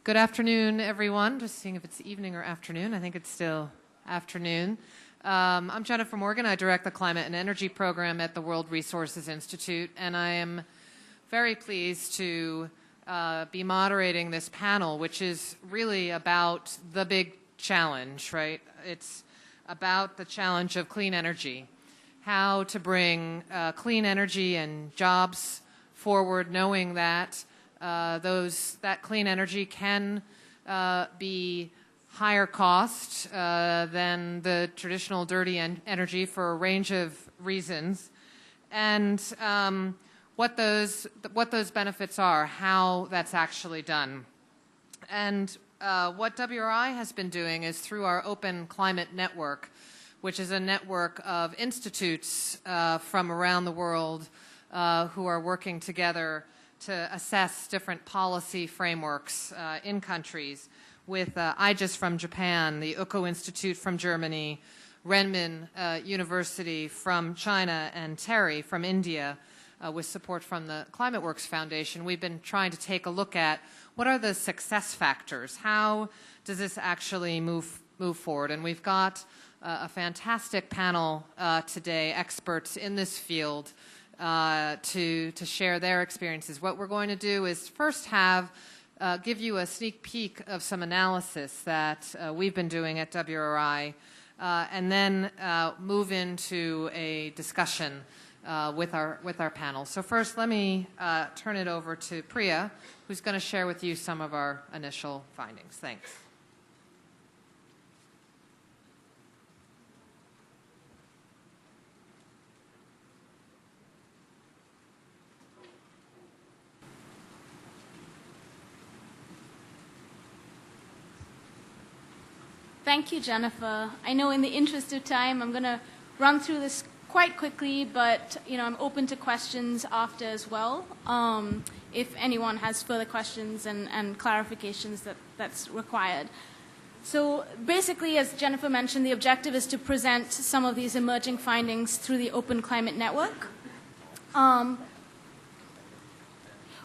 Good afternoon, everyone. Just seeing if it's evening or afternoon. I think it's still afternoon. I'm Jennifer Morgan. I direct the Climate and Energy Program at the World Resources Institute, and I am very pleased to be moderating this panel, which is really about the big challenge, right? It's about the challenge of clean energy, how to bring clean energy and jobs forward, knowing that that clean energy can be higher cost than the traditional dirty energy for a range of reasons, and what those benefits are, how that's actually done. And what WRI has been doing is through our Open Climate Network, which is a network of institutes from around the world who are working together to assess different policy frameworks in countries, with IGES from Japan, the Uko Institute from Germany, Renmin University from China, and TERI from India, with support from the ClimateWorks Foundation. We've been trying to take a look at what are the success factors? How does this actually move forward? And we've got a fantastic panel today, experts in this field, to share their experiences. What we're going to do is first give you a sneak peek of some analysis that we've been doing at WRI, and then move into a discussion with our panel. So first, let me turn it over to Priya, who's going to share with you some of our initial findings. Thanks. Thank you, Jennifer. I know in the interest of time, I'm going to run through this quite quickly, but I'm open to questions after as well, if anyone has further questions and clarifications that's required. So basically, as Jennifer mentioned, the objective is to present some of these emerging findings through the Open Climate Network.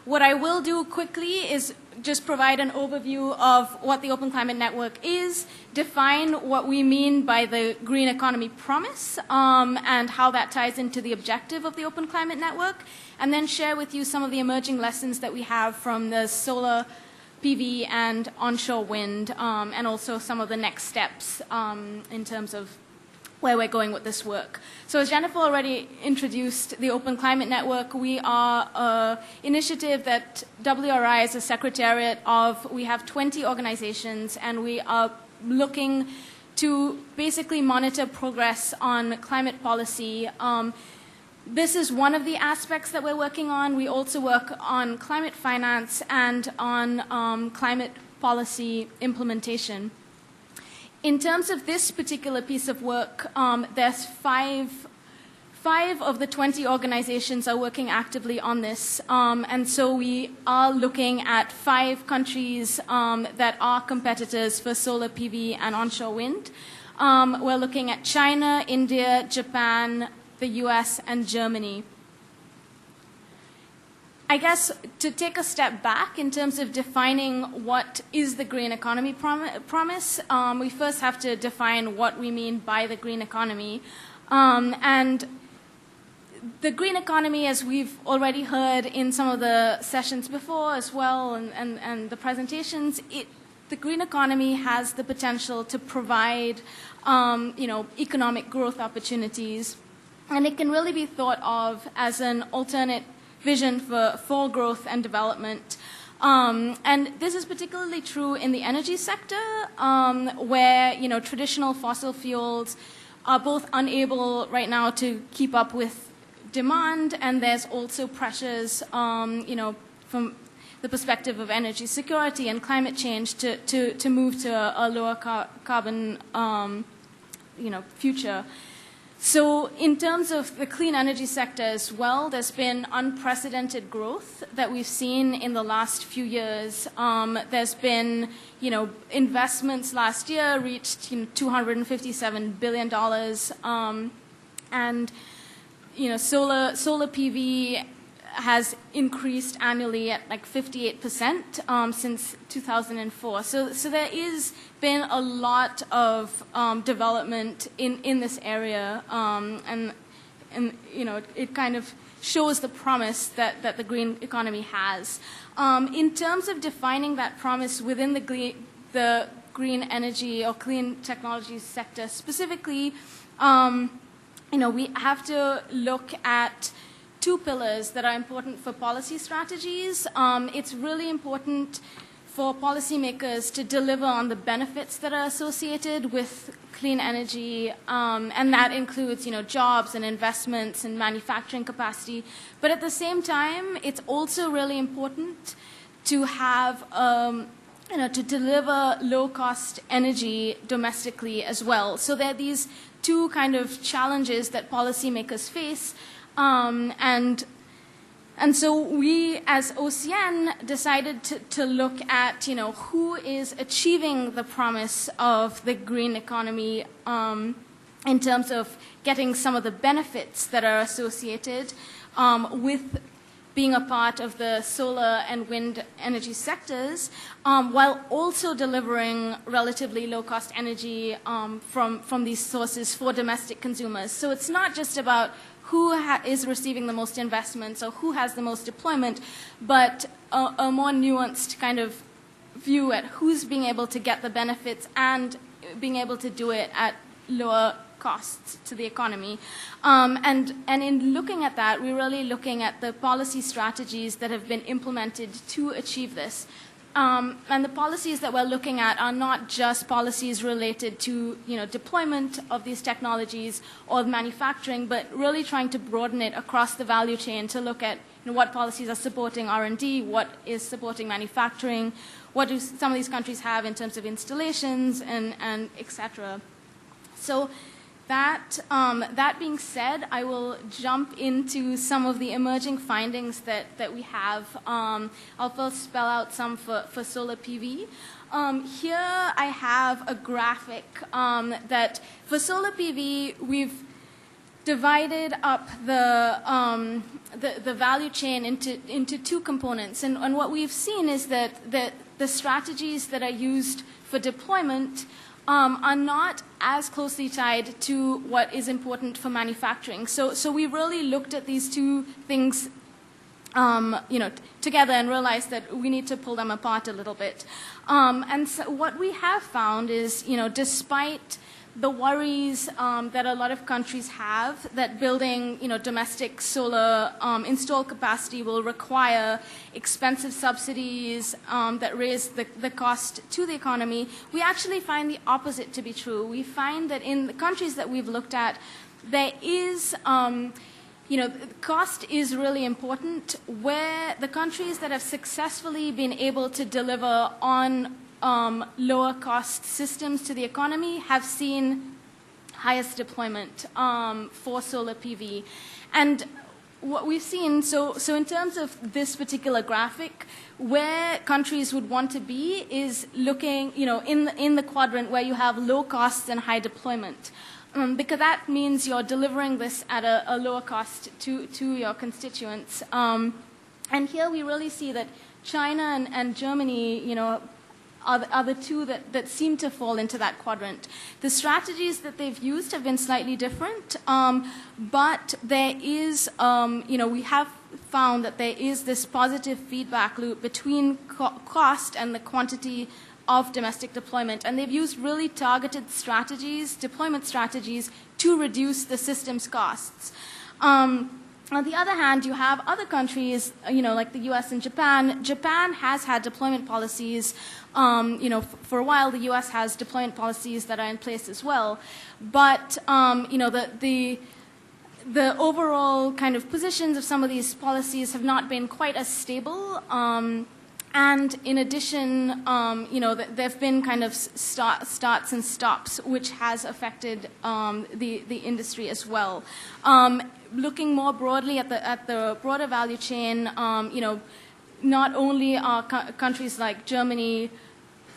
What I will do quickly is just provide an overview of what the Open Climate Network is, define what we mean by the green economy promise, and how that ties into the objective of the Open Climate Network, and then share with you some of the emerging lessons that we have from the solar PV and onshore wind, and also some of the next steps in terms of where we're going with this work. So as Jennifer already introduced the Open Climate Network, we are an initiative that WRI is a secretariat of. We have 20 organizations, and we are looking to basically monitor progress on climate policy. This is one of the aspects that we're working on. We also work on climate finance and on climate policy implementation. In terms of this particular piece of work, there's five of the 20 organizations are working actively on this. And so we are looking at 5 countries that are competitors for solar PV and onshore wind. We're looking at China, India, Japan, the US, and Germany. I guess to take a step back in terms of defining what is the green economy promise, we first have to define what we mean by the green economy. And the green economy, as we've already heard in some of the sessions before as well, and the presentations, the green economy has the potential to provide economic growth opportunities. And it can really be thought of as an alternate vision for growth and development. And this is particularly true in the energy sector, where traditional fossil fuels are both unable right now to keep up with demand, and there's also pressures from the perspective of energy security and climate change to move to a lower carbon future. So in terms of the clean energy sector as well, there's been unprecedented growth that we've seen in the last few years. There's been, investments last year reached $257 billion. And, solar PV has increased annually at like 58% since 2004. So there is been a lot of development in this area, and you know, it kind of shows the promise that the green economy has. In terms of defining that promise within the green energy or clean technology sector specifically, you know, we have to look at two pillars that are important for policy strategies. It's really important for policymakers to deliver on the benefits that are associated with clean energy, and that includes, you know, jobs and investments and manufacturing capacity. But at the same time, it's also really important to have, you know, to deliver low-cost energy domestically as well. So there are these two kind of challenges that policymakers face, and so we, as OCN, decided to look at, you know, who is achieving the promise of the green economy in terms of getting some of the benefits that are associated with being a part of the solar and wind energy sectors, while also delivering relatively low-cost energy from these sources for domestic consumers. So it's not just about who is receiving the most investments or who has the most deployment, but a more nuanced kind of view at who's being able to get the benefits and being able to do it at lower costs to the economy. And in looking at that, we're really looking at the policy strategies that have been implemented to achieve this. And the policies that we're looking at are not just policies related to, you know, deployment of these technologies or manufacturing, but really trying to broaden it across the value chain to look at, you know, what policies are supporting R&D, what is supporting manufacturing, what do some of these countries have in terms of installations, and et cetera. So that being said, I will jump into some of the emerging findings that we have. I'll first spell out some for solar PV. Here I have a graphic that for solar PV, we've divided up the value chain into two components. And what we've seen is that the strategies that are used for deployment are not as closely tied to what is important for manufacturing. So we really looked at these two things, you know, together and realized that we need to pull them apart a little bit. And so what we have found is, you know, despite the worries that a lot of countries have that building, you know, domestic solar install capacity will require expensive subsidies that raise the cost to the economy, we actually find the opposite to be true. We find that in the countries that we've looked at, there is, you know, cost is really important, where the countries that have successfully been able to deliver on lower cost systems to the economy have seen highest deployment for solar PV. And what we've seen, so in terms of this particular graphic, where countries would want to be is looking, you know, in the quadrant where you have low costs and high deployment. Because that means you're delivering this at a lower cost to your constituents. And here we really see that China and Germany, you know, are the two that seem to fall into that quadrant. The strategies that they've used have been slightly different, but there is, you know, we have found that there is this positive feedback loop between cost and the quantity of domestic deployment. And they've used really targeted strategies, deployment strategies, to reduce the system's costs. On the other hand, you have other countries, you know, like the US and Japan. Japan has had deployment policies, you know, for a while. The US has deployment policies that are in place as well. But, you know, the overall kind of positions of some of these policies have not been quite as stable. And in addition, you know, there have been kind of starts and stops, which has affected the industry as well. Looking more broadly at the broader value chain, you know, not only are countries like Germany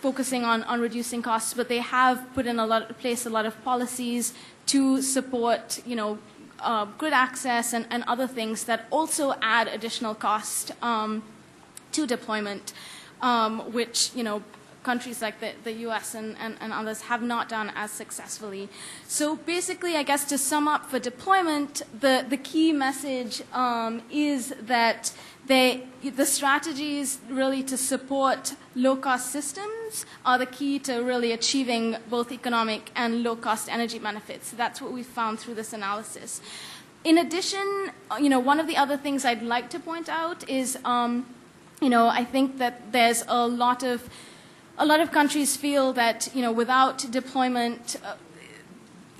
focusing on reducing costs, but they have put in place a lot of policies to support, you know, grid access and other things that also add additional cost to deployment, which, countries like the US and others have not done as successfully. So basically, I guess to sum up for deployment, the key message is that the strategies really to support low-cost systems are the key to really achieving both economic and low-cost energy benefits. That's what we found through this analysis. In addition, one of the other things I'd like to point out is, I think that there's a lot of countries feel that, without deployment,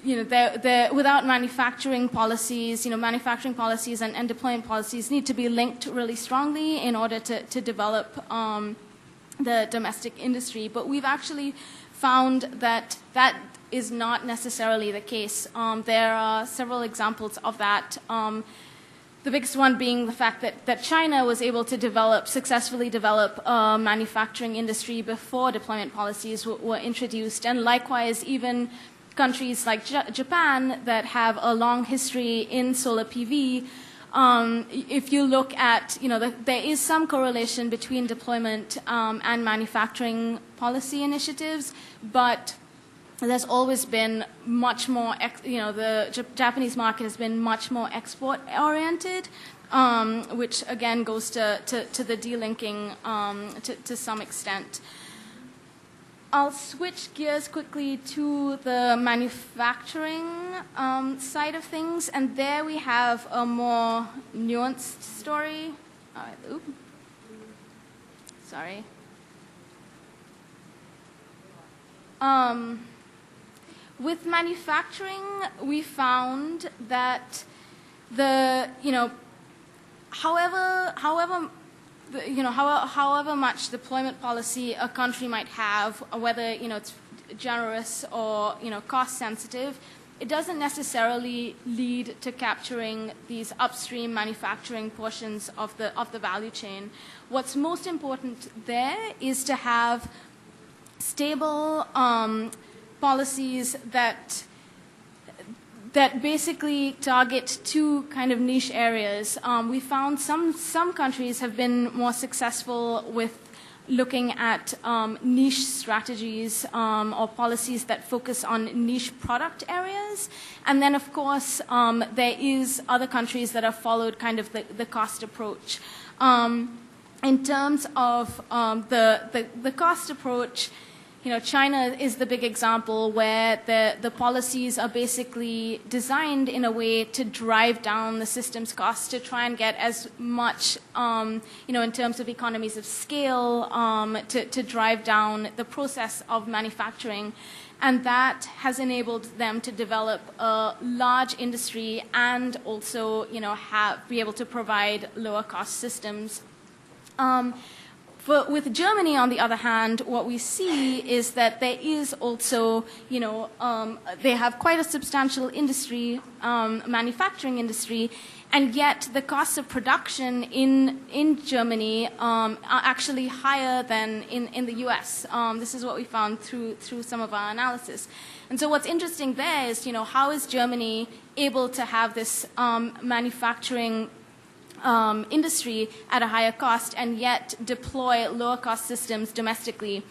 without manufacturing policies, manufacturing policies and deployment policies need to be linked really strongly in order to develop the domestic industry. But we've actually found that that is not necessarily the case. There are several examples of that. The biggest one being the fact that China was able to successfully develop a manufacturing industry before deployment policies were introduced. And likewise, even countries like Japan that have a long history in solar PV, if you look at, there is some correlation between deployment and manufacturing policy initiatives, but there's always been much more, the Japanese market has been much more export-oriented, which again goes to the delinking to some extent. I'll switch gears quickly to the manufacturing side of things, and there we have a more nuanced story. All right, oops. Sorry. With manufacturing, we found that however much deployment policy a country might have, whether it's generous or cost sensitive, it doesn't necessarily lead to capturing these upstream manufacturing portions of the value chain. What's most important there is to have stable policies that basically target two kind of niche areas. We found some countries have been more successful with looking at niche strategies or policies that focus on niche product areas. And then, of course, there is other countries that have followed kind of the cost approach. In terms of the cost approach, China is the big example where the policies are basically designed in a way to drive down the system's costs to try and get as much, in terms of economies of scale, to drive down the process of manufacturing. And that has enabled them to develop a large industry and also, be able to provide lower cost systems. With Germany, on the other hand, what we see is that there is also, they have quite a substantial industry, manufacturing industry, and yet the costs of production in Germany are actually higher than in the US. This is what we found through some of our analysis. And so what's interesting there is, how is Germany able to have this manufacturing industry at a higher cost and yet deploy lower cost systems domestically.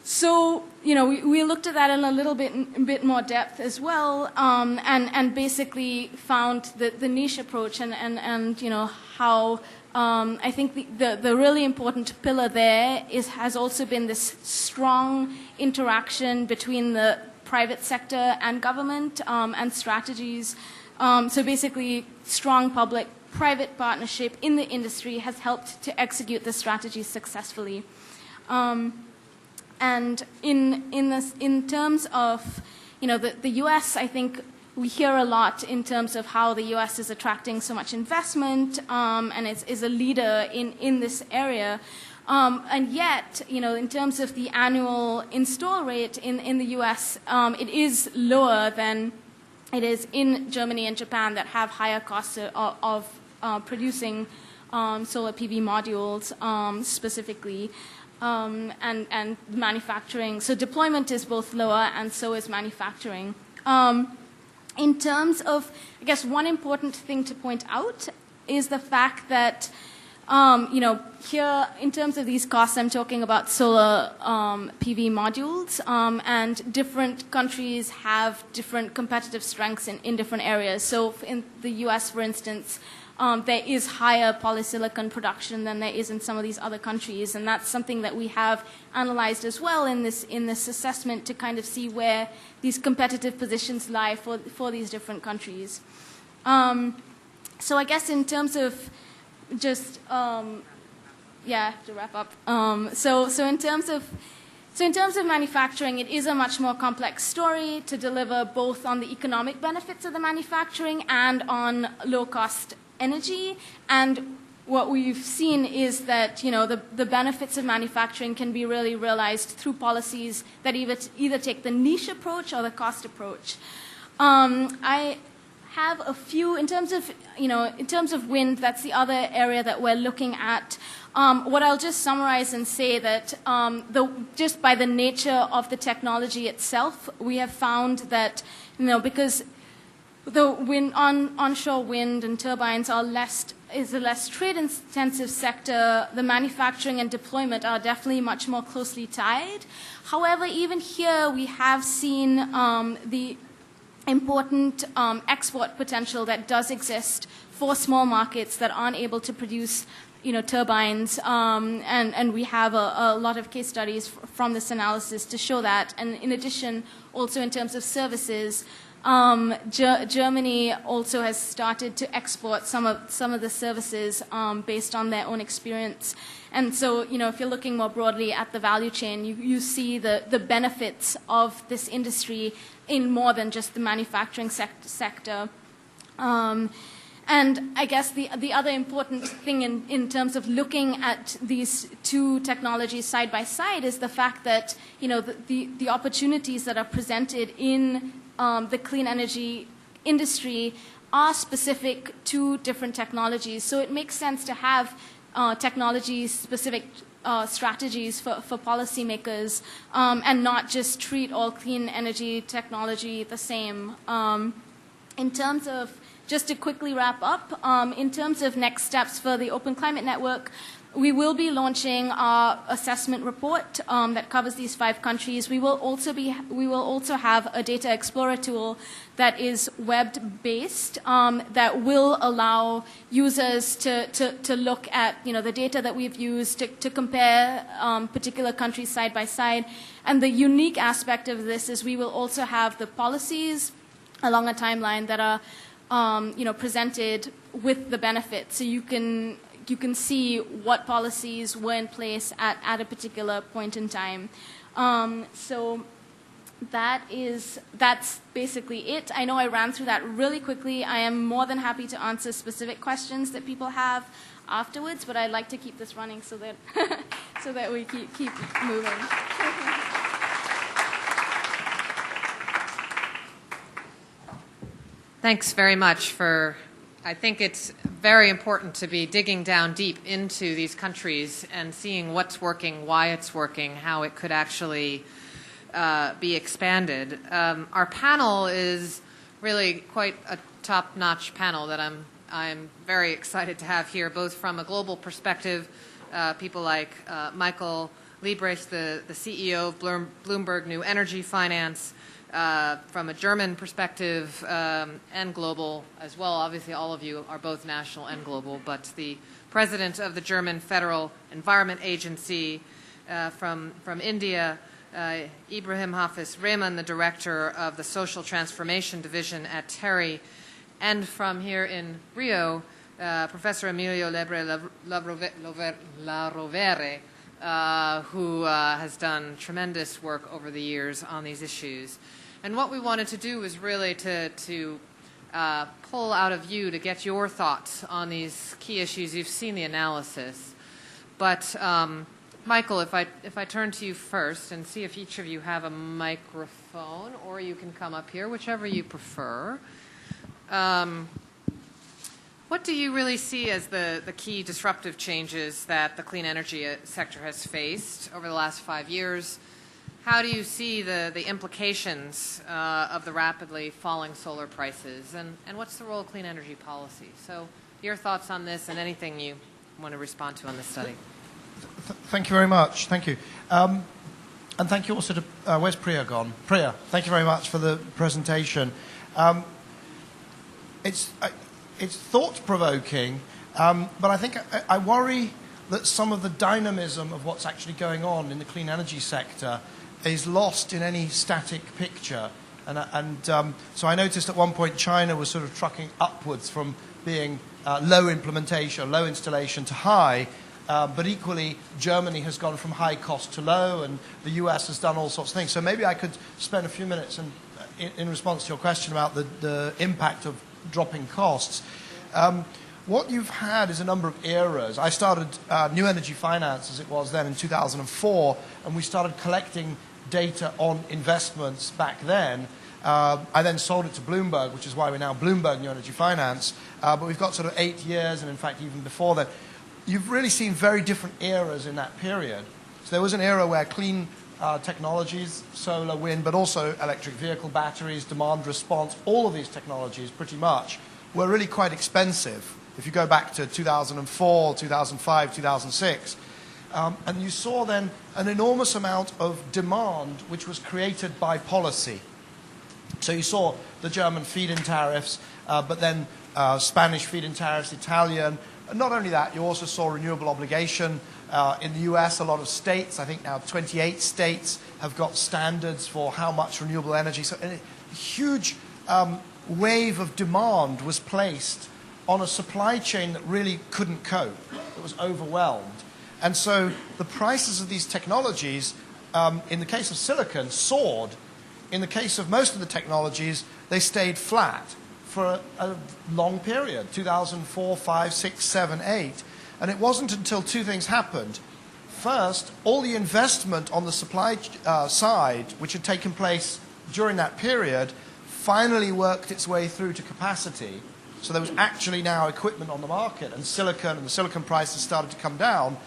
So, we looked at that in a little bit more depth as well, and basically found the niche approach and how I think the really important pillar there has also been this strong interaction between the private sector and government and strategies. So basically, strong public-private partnership in the industry has helped to execute the strategy successfully. And in terms of, the U.S., I think we hear a lot in terms of how the U.S. is attracting so much investment and is a leader in this area. And yet, in terms of the annual install rate in the U.S., it is lower than it is in Germany and Japan that have higher costs of producing solar PV modules specifically, and manufacturing. So deployment is both lower and so is manufacturing. In terms of, I guess, one important thing to point out is the fact that, here in terms of these costs, I'm talking about solar PV modules, and different countries have different competitive strengths in different areas. So in the US, for instance, there is higher polysilicon production than there is in some of these other countries, and that's something that we have analyzed as well in this assessment to kind of see where these competitive positions lie for these different countries. So I guess in terms of just to wrap up. So in terms of manufacturing, it is a much more complex story to deliver both on the economic benefits of the manufacturing and on low-cost energy. And what we've seen is that the benefits of manufacturing can be really realized through policies that either take the niche approach or the cost approach. I have a few in terms of wind. That's the other area that we're looking at. What I'll just summarize and say that just by the nature of the technology itself, we have found that because the onshore wind and turbines is a less trade-intensive sector, the manufacturing and deployment are definitely much more closely tied. However, even here we have seen the important export potential that does exist for small markets that aren't able to produce turbines, and we have a lot of case studies from this analysis to show that. And in addition, also in terms of services, Germany also has started to export some of the services based on their own experience. And so, if you're looking more broadly at the value chain, you see the benefits of this industry in more than just the manufacturing sector. And I guess the other important thing in terms of looking at these two technologies side by side is the fact that the opportunities that are presented in the clean energy industry are specific to different technologies. So it makes sense to have technology-specific strategies for policymakers and not just treat all clean energy technology the same. In terms of, just to quickly wrap up, in terms of next steps for the Open Climate Network, we will be launching our assessment report that covers these 5 countries. We will also have a data explorer tool that is web-based that will allow users to look at the data that we've used to compare particular countries side by side. And the unique aspect of this is we will also have the policies along a timeline that are presented with the benefits, so you can see what policies were in place at a particular point in time. So that's basically it. I know I ran through that really quickly. I am more than happy to answer specific questions that people have afterwards, but I'd like to keep this running so that so that we keep moving. Thanks very much I think it's very important to be digging down deep into these countries and seeing what's working, why it's working, how it could actually be expanded. Our panel is really quite a top-notch panel that I'm very excited to have here, both from a global perspective, people like Michael Liebrecht, the CEO of Bloomberg New Energy Finance, from a German perspective and global as well. Obviously, all of you are both national and global, but the president of the German Federal Environment Agency, from India, Ibrahim Hafiz Rehman, the director of the Social Transformation Division at TERI, and from here in Rio, Professor Emilio Lebre La Rovere, who has done tremendous work over the years on these issues. And what we wanted to do was really to pull out of you to get your thoughts on these key issues. You've seen the analysis. But, Michael, if I turn to you first and see if each of you have a microphone, or you can come up here, whichever you prefer. What do you really see as the key disruptive changes that the clean energy sector has faced over the last 5 years? how do you see the implications of the rapidly falling solar prices, and what's the role of clean energy policy? So your thoughts on this and anything you want to respond to on this study. Thank you very much. Thank you. And thank you also to, where's Priya gone? Priya, thank you very much for the presentation. It's thought-provoking, but I think I worry that some of the dynamism of what's actually going on in the clean energy sector is lost in any static picture. So I noticed at one point China was sort of trucking upwards from being low implementation, low installation to high, but equally Germany has gone from high cost to low, and the US has done all sorts of things. So maybe I could spend a few minutes in response to your question about the impact of dropping costs. What you've had is a number of eras. I started New Energy Finance, as it was then, in 2004, and we started collecting data on investments back then. I then sold it to Bloomberg, which is why we're now Bloomberg New Energy Finance. But we've got sort of 8 years, and in fact even before that. You've really seen very different eras in that period. So there was an era where clean technologies, solar, wind, but also electric vehicle batteries, demand response, all of these technologies pretty much were really quite expensive. If you go back to 2004, 2005, 2006. And you saw then an enormous amount of demand which was created by policy. So you saw the German feed-in tariffs, but then Spanish feed-in tariffs, Italian. And not only that, you also saw renewable obligation. In the US, a lot of states, I think now 28 states, have got standards for how much renewable energy. So a huge wave of demand was placed on a supply chain that really couldn't cope. It was overwhelmed. And so the prices of these technologies, in the case of silicon, soared. In the case of most of the technologies, they stayed flat for a long period, 2004, 5, 6, 7, 8. And it wasn't until two things happened. First, all the investment on the supply side, which had taken place during that period, finally worked its way through to capacity. So there was actually now equipment on the market, and the silicon prices started to come down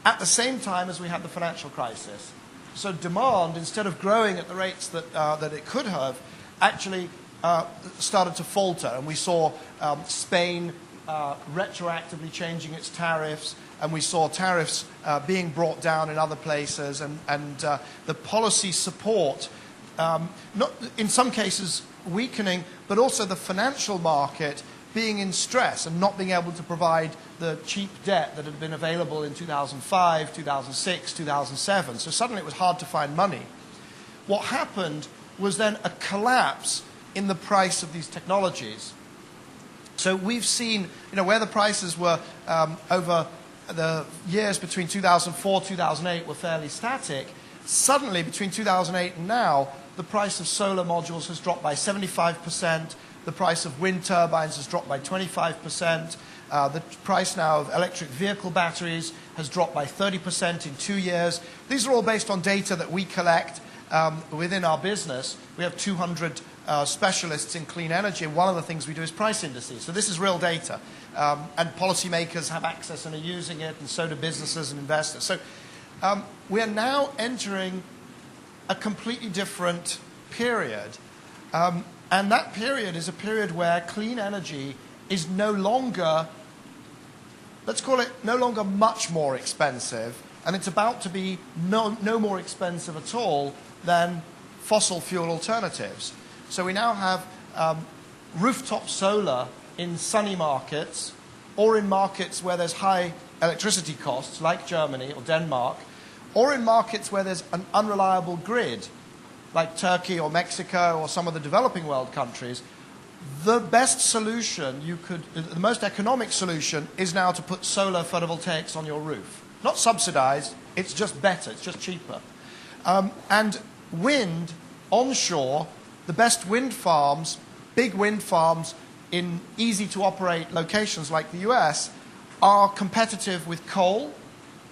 at the same time as we had the financial crisis. So demand, instead of growing at the rates that it could have, actually started to falter, and we saw Spain retroactively changing its tariffs, and we saw tariffs being brought down in other places, and the policy support, not in some cases weakening, but also the financial market being in stress and not being able to provide the cheap debt that had been available in 2005, 2006, 2007. So suddenly it was hard to find money. What happened was then a collapse in the price of these technologies. So we've seen, where the prices were over the years between 2004, 2008 were fairly static. Suddenly, between 2008 and now, the price of solar modules has dropped by 75%. The price of wind turbines has dropped by 25%. The price now of electric vehicle batteries has dropped by 30% in 2 years. These are all based on data that we collect within our business. We have 200 specialists in clean energy, and one of the things we do is price indices. So this is real data. And policymakers have access and are using it, and so do businesses and investors. So we are now entering a completely different period. And that period is a period where clean energy is no longer, let's call it, no longer much more expensive, and it's about to be no more expensive at all than fossil fuel alternatives. So we now have rooftop solar in sunny markets, or in markets where there's high electricity costs, like Germany or Denmark, or in markets where there's an unreliable grid, like Turkey or Mexico or some of the developing world countries. The best solution the most economic solution is now to put solar photovoltaics on your roof. Not subsidized, it's just better, it's just cheaper. And wind, onshore, the best wind farms, big wind farms in easy-to-operate locations like the US, are competitive with coal.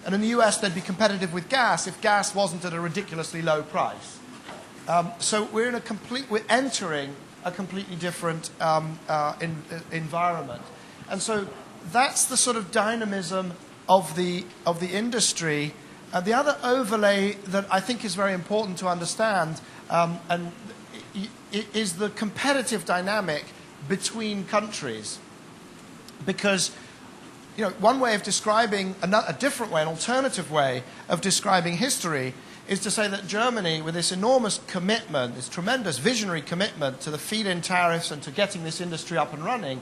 And in the US, they'd be competitive with gas if gas wasn't at a ridiculously low price. So we're entering a completely different environment. And so that's the sort of dynamism of the industry. The other overlay that I think is very important to understand is the competitive dynamic between countries. Because one way of describing, a different way, an alternative way of describing history is to say that Germany, with this enormous commitment, this tremendous visionary commitment to the feed-in tariffs and to getting this industry up and running,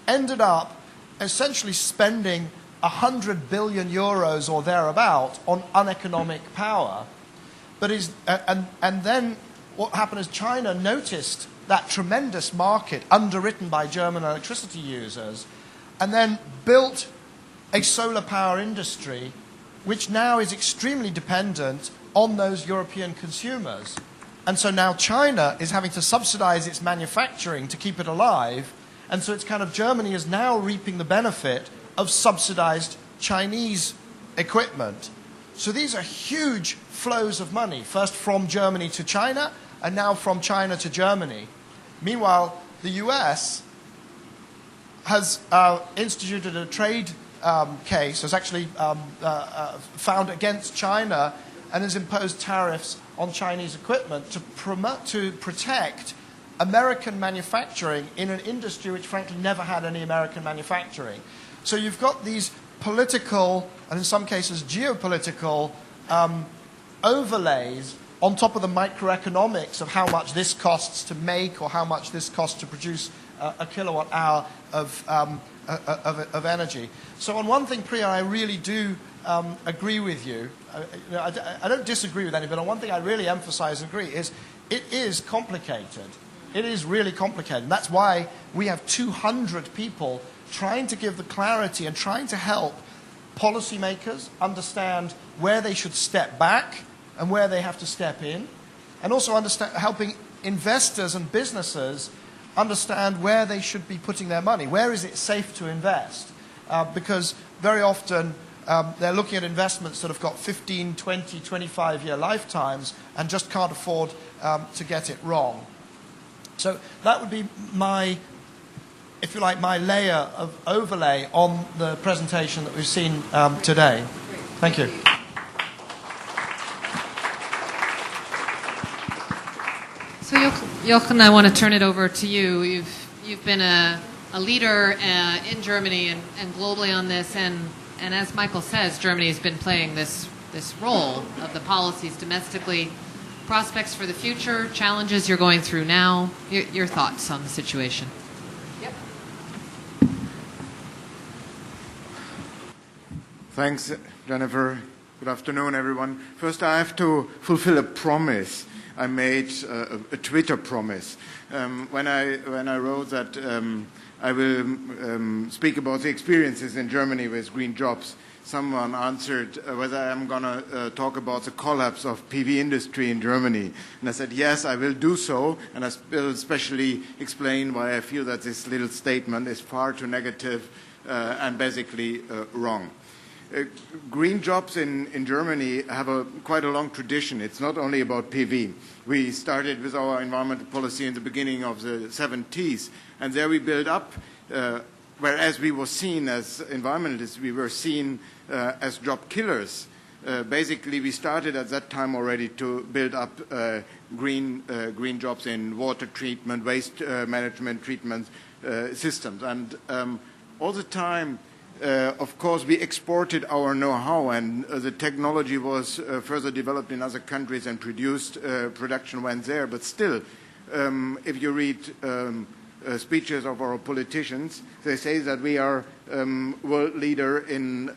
ended up essentially spending 100 billion euros or thereabout on uneconomic power. And then what happened is China noticed that tremendous market underwritten by German electricity users and then built a solar power industry which now is extremely dependent on those European consumers. And so now China is having to subsidize its manufacturing to keep it alive. And so it's kind of Germany is now reaping the benefit of subsidized Chinese equipment. So these are huge flows of money, first from Germany to China, and now from China to Germany. Meanwhile, the US has instituted a trade case, has actually found against China and has imposed tariffs on Chinese equipment to protect American manufacturing in an industry which frankly never had any American manufacturing. So you've got these political and in some cases geopolitical overlays on top of the microeconomics of how much this costs to make or how much this costs to produce a kilowatt hour of energy. So on one thing, Priya, I really do agree with you. I don't disagree with anybody, but on one thing I really emphasize and agree is it is complicated. It is really complicated. And that's why we have 200 people trying to give the clarity and trying to help policymakers understand where they should step back and where they have to step in, and also helping investors and businesses understand where they should be putting their money. Where is it safe to invest? Because very often they're looking at investments that have got 15, 20, 25-year lifetimes and just can't afford to get it wrong. So that would be my, if you like, my layer of overlay on the presentation that we've seen today. Thank you. So Jochen, I want to turn it over to you. You've been a leader in Germany and globally on this, and as Michael says, Germany has been playing this role of the policies domestically. Prospects for the future, challenges you're going through now. Your thoughts on the situation? Yep. Thanks, Jennifer. Good afternoon, everyone. First, I have to fulfill a promise. I made a Twitter promise when I wrote that I will speak about the experiences in Germany with green jobs. Someone answered whether I'm going to talk about the collapse of PV industry in Germany. And I said, yes, I will do so. And I will especially explain why I feel that this little statement is far too negative and basically wrong. Green jobs in Germany have quite a long tradition. It's not only about PV. We started with our environmental policy in the beginning of the 70s. And there we built up whereas we were seen as environmentalists, we were seen as job killers. Basically, we started at that time already to build up green jobs in water treatment, waste management treatment systems. And all the time, of course, we exported our know-how, and the technology was further developed in other countries and production went there. But still, if you read speeches of our politicians, they say that we are world leader in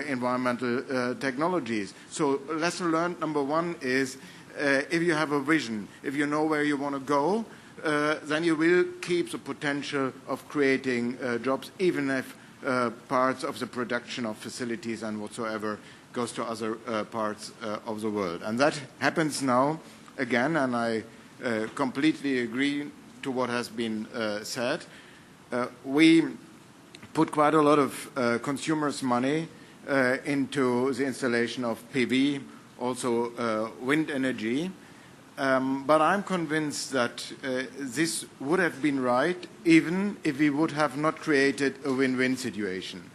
environmental technologies. So lesson learned number one is if you have a vision, if you know where you want to go, then you will keep the potential of creating jobs, even if parts of the production of facilities and whatsoever goes to other parts of the world. And that happens now again, and I completely agree to what has been said. We put quite a lot of consumers' money into the installation of PV, also wind energy. But I'm convinced that this would have been right even if we would have not created a win-win situation.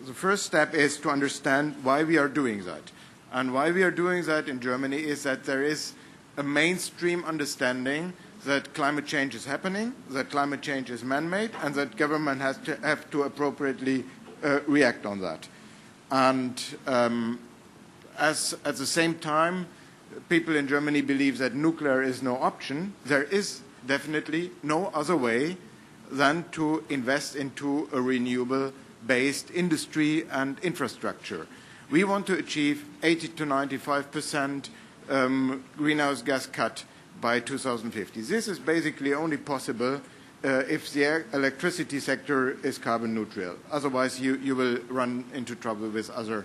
the first step is to understand why we are doing that. And why we are doing that in Germany is that there is a mainstream understanding that climate change is happening, that climate change is man-made, and that government have to appropriately react on that. And at the same time, people in Germany believe that nuclear is no option. There is definitely no other way than to invest into a renewable-based industry and infrastructure. We want to achieve 80 to 95% greenhouse gas cut by 2050. This is basically only possible if the electricity sector is carbon neutral. Otherwise, you will run into trouble with other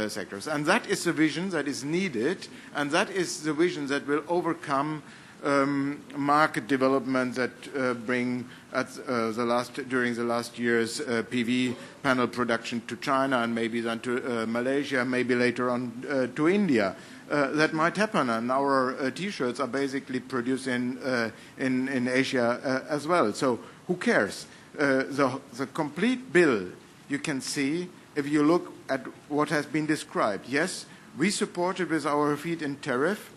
sectors. And that is the vision that is needed, and that is the vision that will overcome market development that bring during the last years PV panel production to China and maybe then to Malaysia, maybe later on to India. That might happen, and our T-shirts are basically produced in Asia as well. So who cares? The complete bill you can see if you look at what has been described. Yes, we supported with our feet in tariff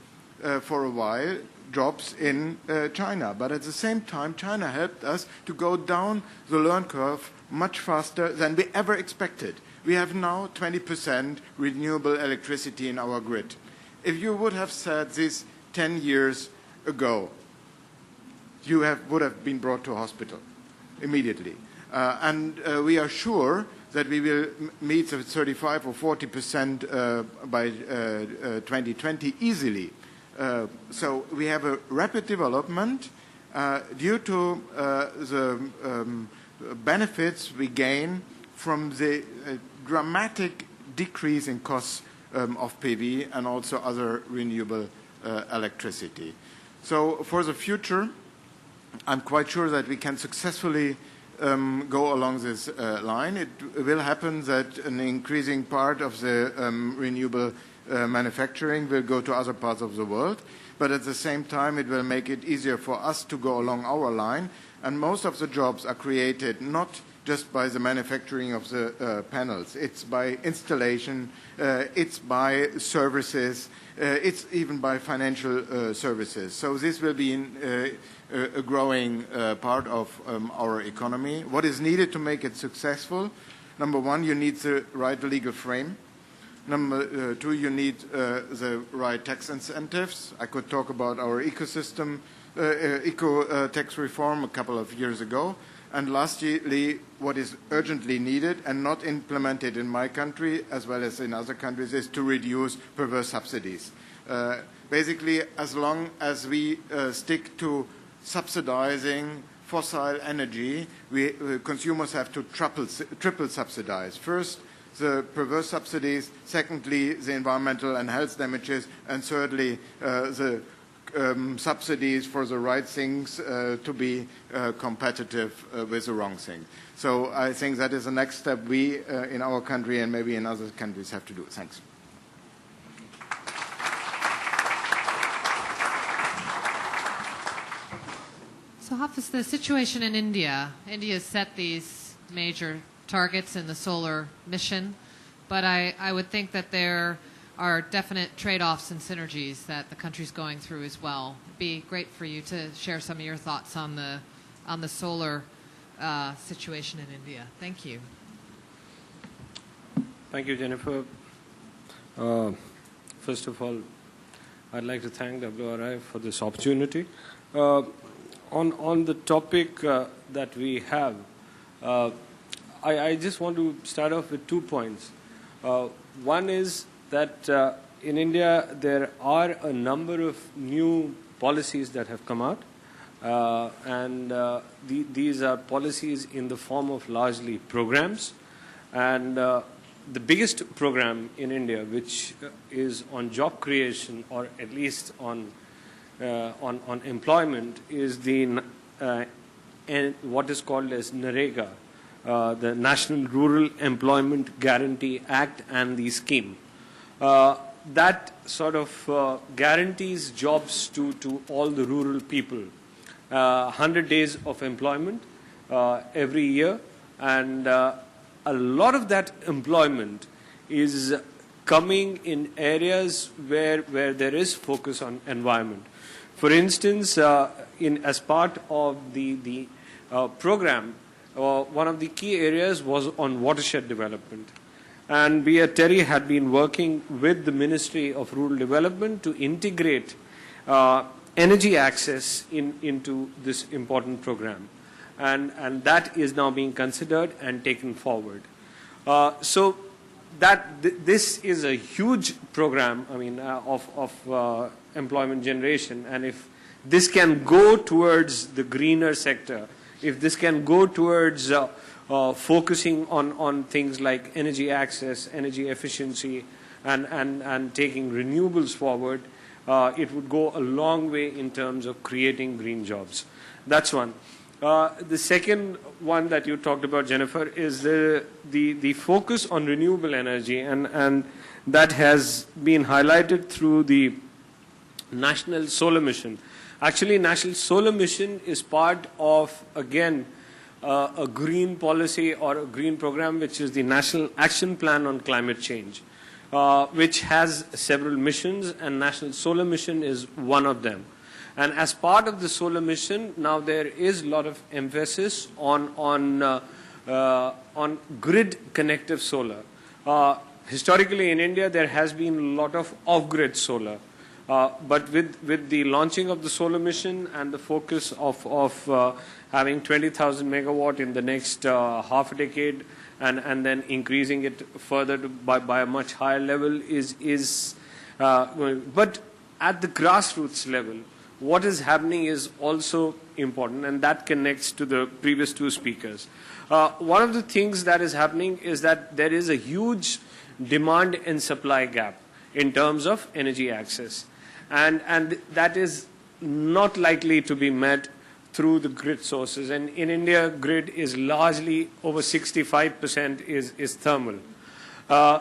for a while jobs in China. But at the same time, China helped us to go down the learn curve much faster than we ever expected. We have now 20% renewable electricity in our grid. If you would have said this 10 years ago, you would have been brought to hospital immediately. And we are sure that we will meet the 35 or 40% by 2020 easily. So we have a rapid development due to the benefits we gain from the dramatic decrease in costs of PV and also other renewable electricity. So for the future, I'm quite sure that we can successfully go along this line. It will happen that an increasing part of the renewable manufacturing will go to other parts of the world, but at the same time it will make it easier for us to go along our line, and most of the jobs are created not just by the manufacturing of the panels. It's by installation, it's by services, it's even by financial services. So this will be a growing part of our economy. What is needed to make it successful? Number one, you need the right legal frame. Number two, you need the right tax incentives. I could talk about our ecosystem, tax reform a couple of years ago. And lastly, what is urgently needed and not implemented in my country as well as in other countries is to reduce perverse subsidies. Basically, as long as we stick to subsidizing fossil energy, consumers have to triple subsidize. First, the perverse subsidies, secondly, the environmental and health damages, and thirdly, the subsidies for the right things to be competitive with the wrong thing. So I think that is the next step we in our country and maybe in other countries have to do. Thanks. So Hafiz, the situation in India. India set these major targets in the solar mission, but I would think that there are definite trade-offs and synergies that the country's going through as well. It'd be great for you to share some of your thoughts on the solar situation in India. Thank you. Thank you, Jennifer. First of all, I'd like to thank WRI for this opportunity. On the topic that we have, I just want to start off with 2 points. One is that in India there are a number of new policies that have come out, and these are policies in the form of largely programs. And the biggest program in India, which is on job creation or at least on employment, is the what is called as NREGA, the National Rural Employment Guarantee Act and the scheme. That sort of guarantees jobs to all the rural people. 100 days of employment every year, and a lot of that employment is coming in areas where there is focus on environment. For instance, as part of the program, one of the key areas was on watershed development. And we at Terry had been working with the Ministry of Rural Development to integrate energy access into this important program. And that is now being considered and taken forward. So this is a huge program, I mean, of employment generation. And if this can go towards the greener sector, if this can go towards focusing on things like energy access, energy efficiency, and taking renewables forward, it would go a long way in terms of creating green jobs. That's one. The second one that you talked about, Jennifer, is the focus on renewable energy, and that has been highlighted through the National Solar Mission. Actually, National Solar Mission is part of, again, a green policy or a green program, which is the National Action Plan on Climate Change, which has several missions, and National Solar Mission is one of them. And as part of the solar mission, now there is a lot of emphasis on grid connective solar. Historically in India, there has been a lot of off-grid solar. But with the launching of the solar mission and the focus of having 20,000 megawatt in the next half a decade, and then increasing it further by a much higher level but at the grassroots level, what is happening is also important, and that connects to the previous two speakers. One of the things that is happening is that there is a huge demand and supply gap in terms of energy access. And that is not likely to be met through the grid sources. And in India, grid is largely over 65% is thermal.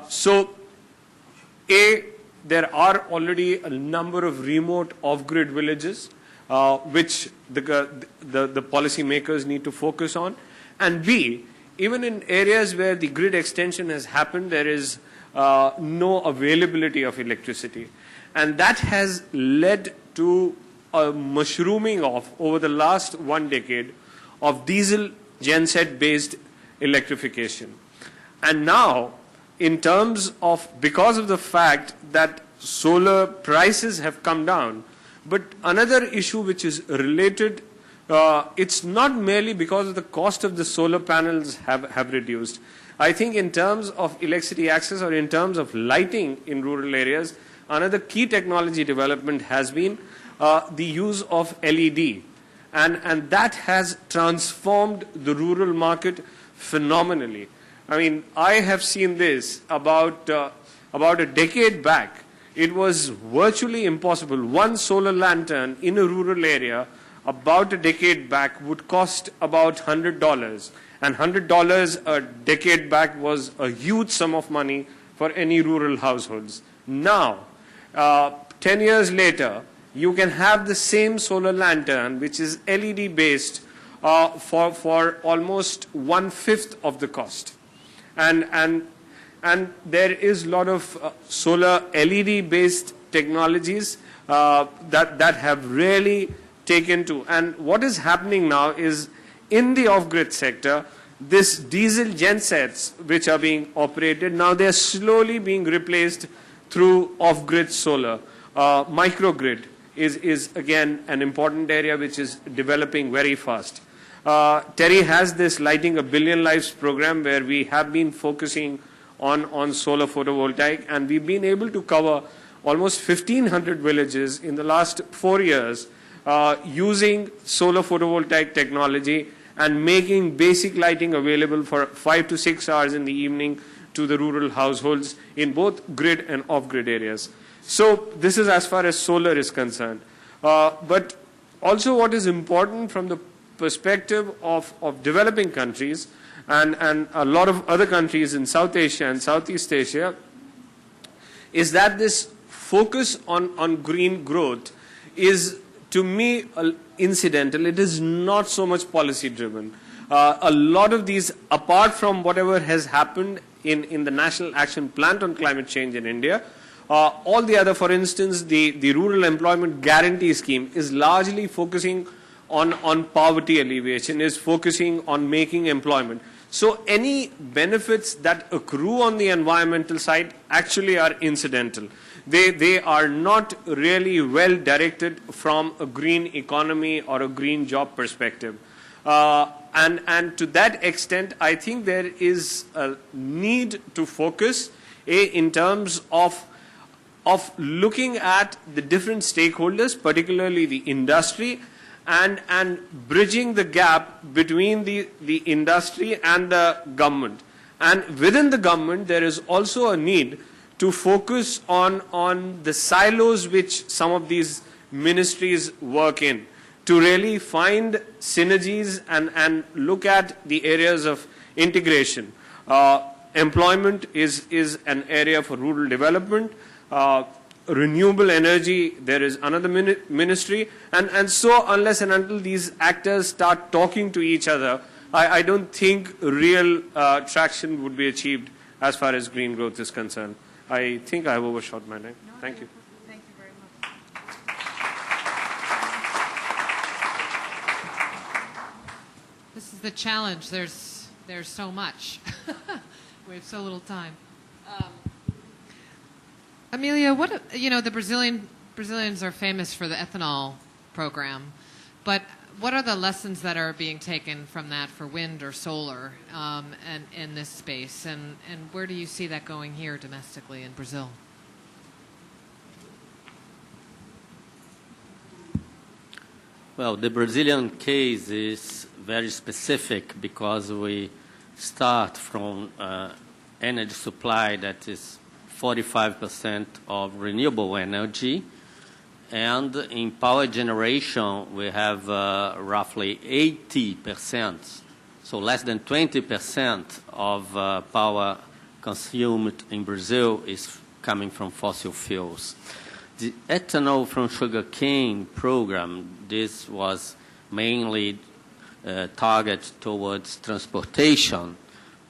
So, there are already a number of remote off-grid villages which the policymakers need to focus on. And B, even in areas where the grid extension has happened, there is no availability of electricity. And that has led to a mushrooming of, over the last 1 decade, of diesel genset-based electrification. And now, in terms of, because of the fact that solar prices have come down, but another issue which is related, it's not merely because of the cost of the solar panels have reduced. I think in terms of electricity access or in terms of lighting in rural areas, another key technology development has been the use of LED. And that has transformed the rural market phenomenally. I mean, I have seen this about a decade back. It was virtually impossible. One solar lantern in a rural area about a decade back would cost about $100. And $100 a decade back was a huge sum of money for any rural households. Now, 10 years later, you can have the same solar lantern, which is LED based, for almost 1/5 of the cost. And there is a lot of solar LED based technologies that have really taken to. And what is happening now is, in the off-grid sector, this diesel gensets which are being operated, now they are slowly being replaced through off-grid solar. Microgrid is again an important area which is developing very fast. Terry has this Lighting a Billion Lives program where we have been focusing on solar photovoltaic, and we've been able to cover almost 1,500 villages in the last 4 years using solar photovoltaic technology and making basic lighting available for 5 to 6 hours in the evening to the rural households in both grid and off-grid areas. So this is as far as solar is concerned. But also what is important from the perspective of developing countries and a lot of other countries in South Asia and Southeast Asia is that this focus on green growth is, to me, incidental. It is not so much policy driven. A lot of these, apart from whatever has happened in the National Action Plan on Climate Change in India, all the other, for instance, the Rural Employment Guarantee Scheme is largely focusing on poverty alleviation, is focusing on making employment. So any benefits that accrue on the environmental side actually are incidental. They are not really well directed from a green economy or a green job perspective. And to that extent, I think there is a need to focus in terms of looking at the different stakeholders, particularly the industry, and bridging the gap between the industry and the government. And within the government, there is also a need to focus on the silos which some of these ministries work in, to really find synergies and look at the areas of integration. Employment is an area for rural development. Renewable energy, there is another ministry, and so unless and until these actors start talking to each other, I don't think real traction would be achieved as far as green growth is concerned. I think I have overshot my time. Thank you. Thank you very much. This is the challenge. There's so much. We have so little time. Amelia, the Brazilians are famous for the ethanol program, but what are the lessons that are being taken from that for wind or solar and in this space, and where do you see that going here domestically in Brazil? Well, the Brazilian case is very specific because we start from energy supply that is 45% of renewable energy, and in power generation we have roughly 80%, so less than 20% of power consumed in Brazil is coming from fossil fuels. The ethanol from sugarcane program, this was mainly targeted towards transportation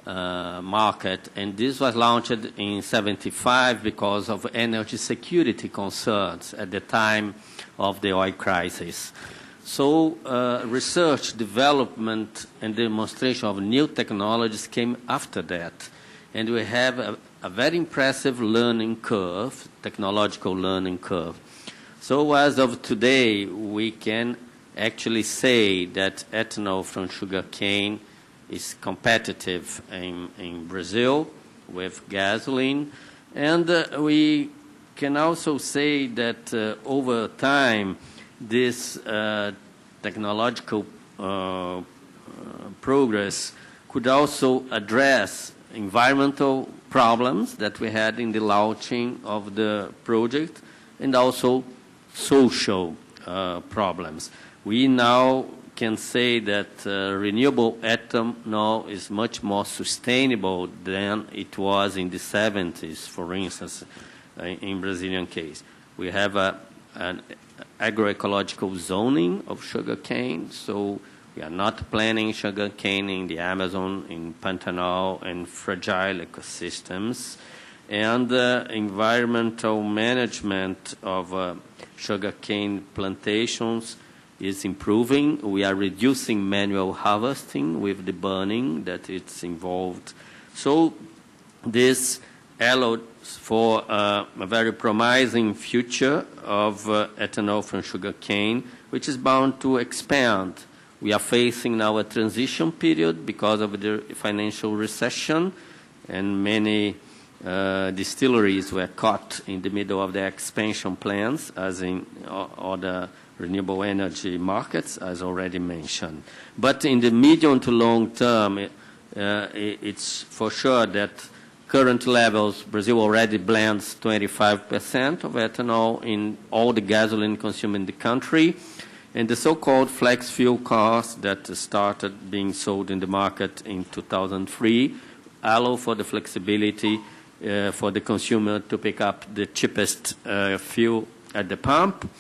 market, and this was launched in 1975 because of energy security concerns at the time of the oil crisis. So research, development, and demonstration of new technologies came after that, and we have a very impressive learning curve, technological learning curve. So as of today, we can actually say that ethanol from sugarcane is competitive in Brazil with gasoline. And we can also say that over time, this technological progress could also address environmental problems that we had in the launching of the project, and also social problems. We now can say that renewable ethanol is much more sustainable than it was in the 70s, for instance, in Brazilian case. We have an agroecological zoning of sugarcane, so we are not planting sugarcane in the Amazon, in Pantanal, and fragile ecosystems. And environmental management of sugarcane plantations is improving. We are reducing manual harvesting with the burning that it's involved. So this allows for a very promising future of ethanol from sugarcane, which is bound to expand. We are facing now a transition period because of the financial recession, and many distilleries were caught in the middle of their expansion plans, as in other renewable energy markets, as already mentioned. But in the medium to long term, it's for sure that current levels, Brazil already blends 25% of ethanol in all the gasoline consumed in the country, and the so-called flex fuel cars that started being sold in the market in 2003 allow for the flexibility for the consumer to pick up the cheapest fuel at the pump.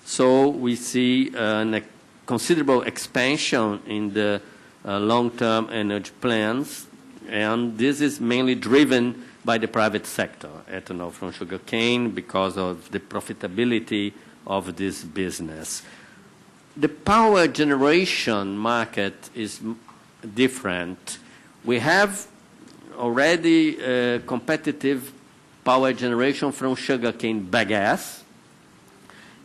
So we see a considerable expansion in the long-term energy plans, and this is mainly driven by the private sector, ethanol from sugarcane, because of the profitability of this business. The power generation market is different. We have already competitive power generation from sugarcane bagasse,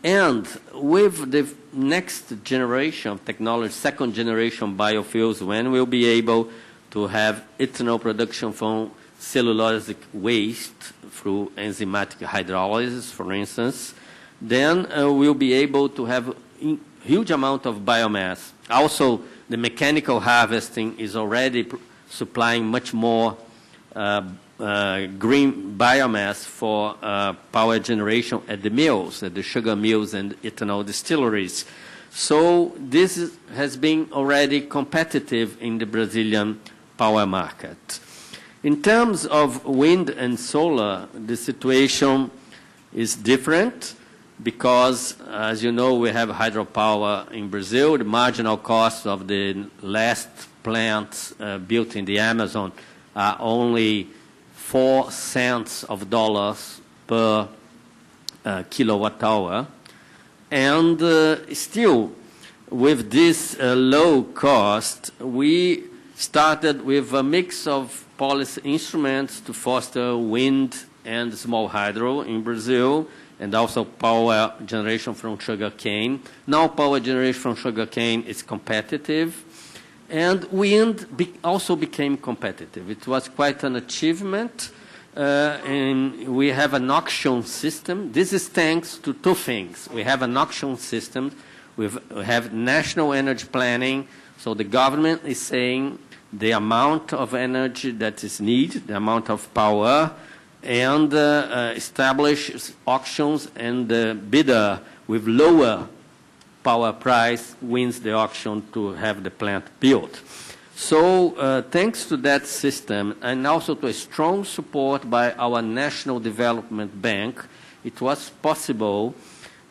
and with the next generation of technology, second generation biofuels, when we'll be able to have ethanol production from cellulosic waste through enzymatic hydrolysis, for instance, then we'll be able to have a huge amount of biomass. Also, the mechanical harvesting is already supplying much more green biomass for power generation at the mills, at the sugar mills and ethanol distilleries. So this has been already competitive in the Brazilian power market. In terms of wind and solar, the situation is different because, as you know, we have hydropower in Brazil. The marginal costs of the last plants built in the Amazon are only 4 cents of dollars per kilowatt hour. And still, with this low cost, we started with a mix of policy instruments to foster wind and small hydro in Brazil, and also power generation from sugarcane. Now power generation from sugarcane is competitive, and wind also became competitive. It was quite an achievement, and we have an auction system. This is thanks to two things. We have an auction system, we have national energy planning, so the government is saying the amount of energy that is needed, the amount of power, and establish auctions, and the bidder with lower power price wins the auction to have the plant built. So thanks to that system, and also to a strong support by our National Development Bank, it was possible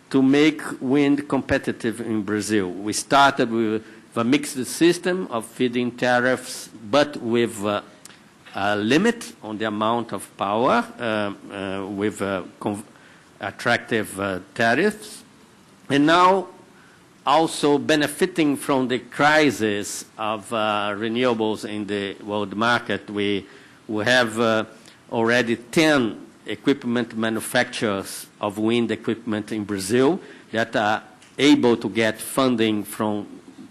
to make wind competitive in Brazil. We started with a mixed system of feed-in tariffs, but with a limit on the amount of power, with attractive tariffs. And now, also benefiting from the crisis of renewables in the world market, we have already 10 equipment manufacturers of wind equipment in Brazil that are able to get funding from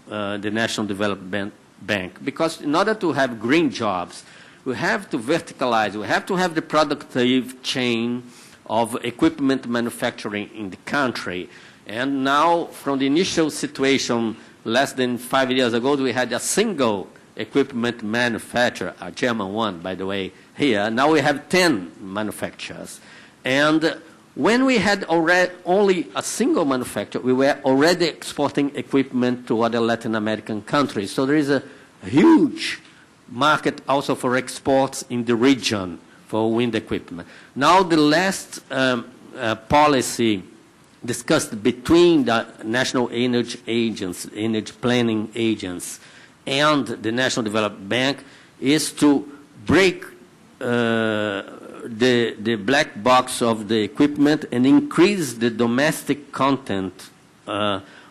the National Development Bank. Because in order to have green jobs, we have to verticalize, we have to have the productive chain of equipment manufacturing in the country. And now, from the initial situation less than 5 years ago, we had a single equipment manufacturer, a German one, by the way, here. Now we have 10 manufacturers. And when we had only a single manufacturer, we were already exporting equipment to other Latin American countries. So there is a huge market also for exports in the region for wind equipment. Now the last policy discussed between the national energy agents, energy planning agents, and the National Development Bank is to break the black box of the equipment and increase the domestic content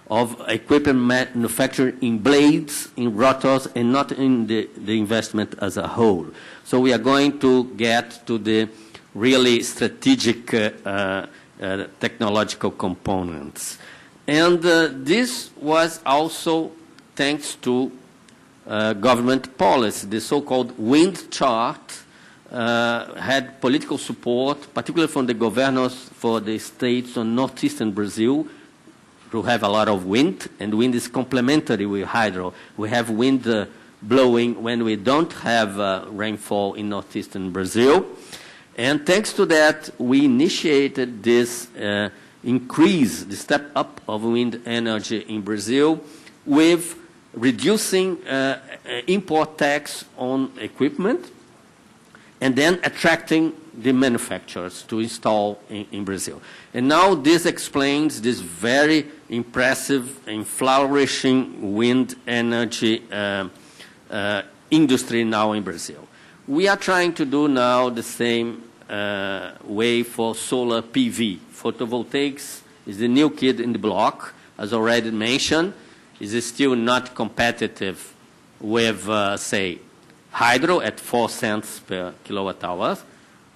of equipment manufactured in blades, in rotors, and not in the investment as a whole. So we are going to get to the really strategic technological components. And this was also thanks to government policy. The so-called wind chart had political support, particularly from the governors for the states on northeastern Brazil, who have a lot of wind, and wind is complementary with hydro. We have wind blowing when we don't have rainfall in northeastern Brazil. And thanks to that, we initiated this increase, the step up of wind energy in Brazil with reducing import tax on equipment and then attracting the manufacturers to install in Brazil. And now this explains this very impressive and flourishing wind energy industry now in Brazil. We are trying to do now the same way for solar PV. Photovoltaics is the new kid in the block, as already mentioned. Is still not competitive with, say, hydro at 4 cents per kilowatt hour.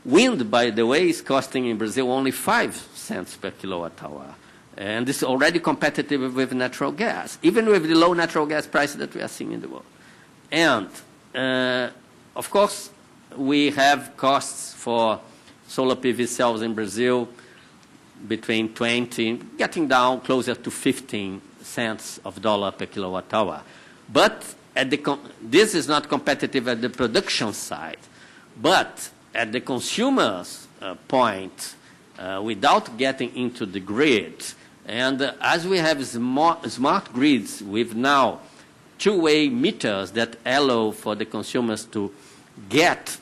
Wind, by the way, is costing in Brazil only 5 cents per kilowatt hour. And this is already competitive with natural gas, even with the low natural gas prices that we are seeing in the world. And, of course, we have costs for solar PV cells in Brazil between 20, getting down closer to 15 cents of dollar per kilowatt hour. But this is not competitive at the production side. But at the consumer's point, without getting into the grid, and as we have smart grids with now two-way meters that allow for the consumers to get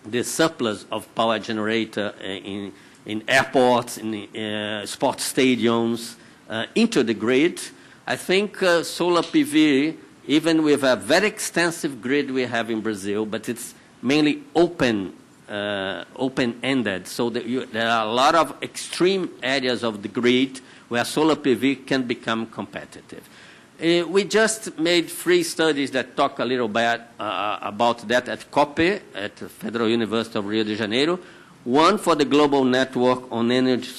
the surplus of power generator in airports, in sports stadiums, into the grid, I think solar PV, even with a very extensive grid we have in Brazil, but it's mainly open-ended. So there are a lot of extreme areas of the grid where solar PV can become competitive. We just made 3 studies that talk a little bit about that at COPE, at the Federal University of Rio de Janeiro. One for the Global Network on Energy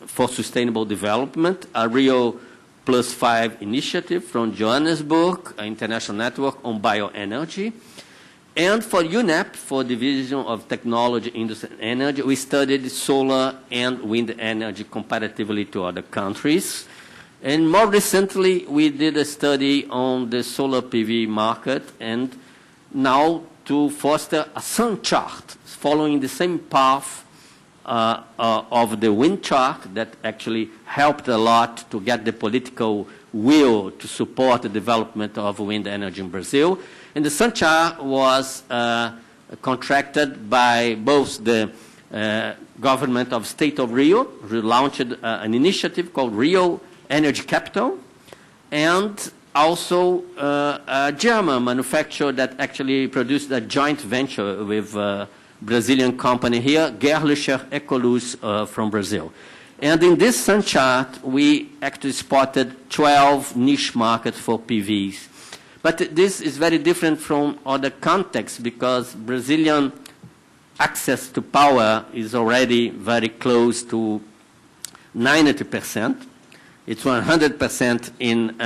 for Sustainable Development, a Rio +5 initiative from Johannesburg, an international network on bioenergy. And for UNEP, for Division of Technology, Industry and Energy, we studied solar and wind energy comparatively to other countries. And more recently, we did a study on the solar PV market, and now to foster a sun chart following the same path of the wind chart that actually helped a lot to get the political will to support the development of wind energy in Brazil. And the sun chart was contracted by both the government of State of Rio, who launched an initiative called Rio Energy Capital, and also a German manufacturer that actually produced a joint venture with Brazilian company here, Gerlischer Ecoluz from Brazil. And in this sun chart, we actually spotted 12 niche markets for PVs. But this is very different from other contexts because Brazilian access to power is already very close to 90%. It's 100% in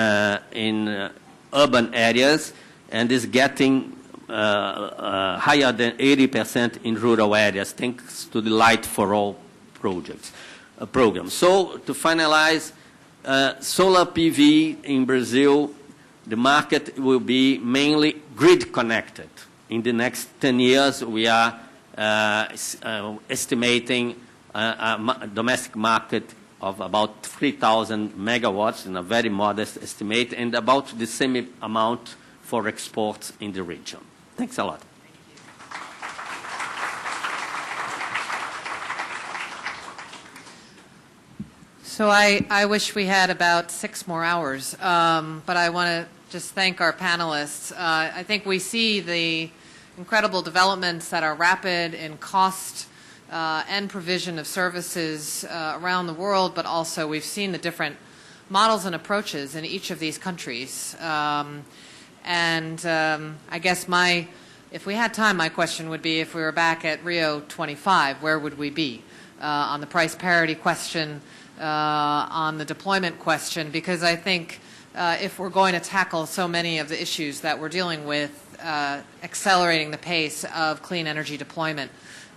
urban areas and is getting higher than 80% in rural areas, thanks to the Light for All program. So to finalize, solar PV in Brazil, the market will be mainly grid connected. In the next 10 years, we are estimating a domestic market of about 3,000 megawatts in a very modest estimate, and about the same amount for exports in the region. Thanks a lot. So I wish we had about 6 more hours, but I want to just thank our panelists. I think we see the incredible developments that are rapid in cost and provision of services around the world, but also we've seen the different models and approaches in each of these countries. I guess if we had time, my question would be, if we were back at Rio 25, where would we be on the price parity question, on the deployment question? Because I think if we're going to tackle so many of the issues that we're dealing with, accelerating the pace of clean energy deployment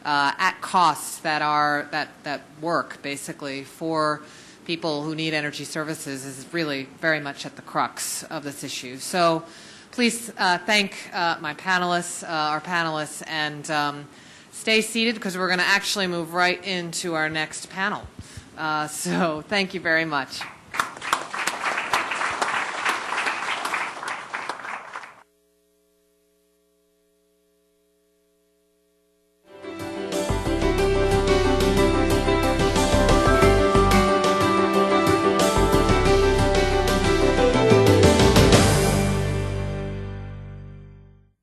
at costs that work basically for people who need energy services is really very much at the crux of this issue. So please thank my panelists, our panelists, and stay seated because we're going to actually move right into our next panel. So thank you very much.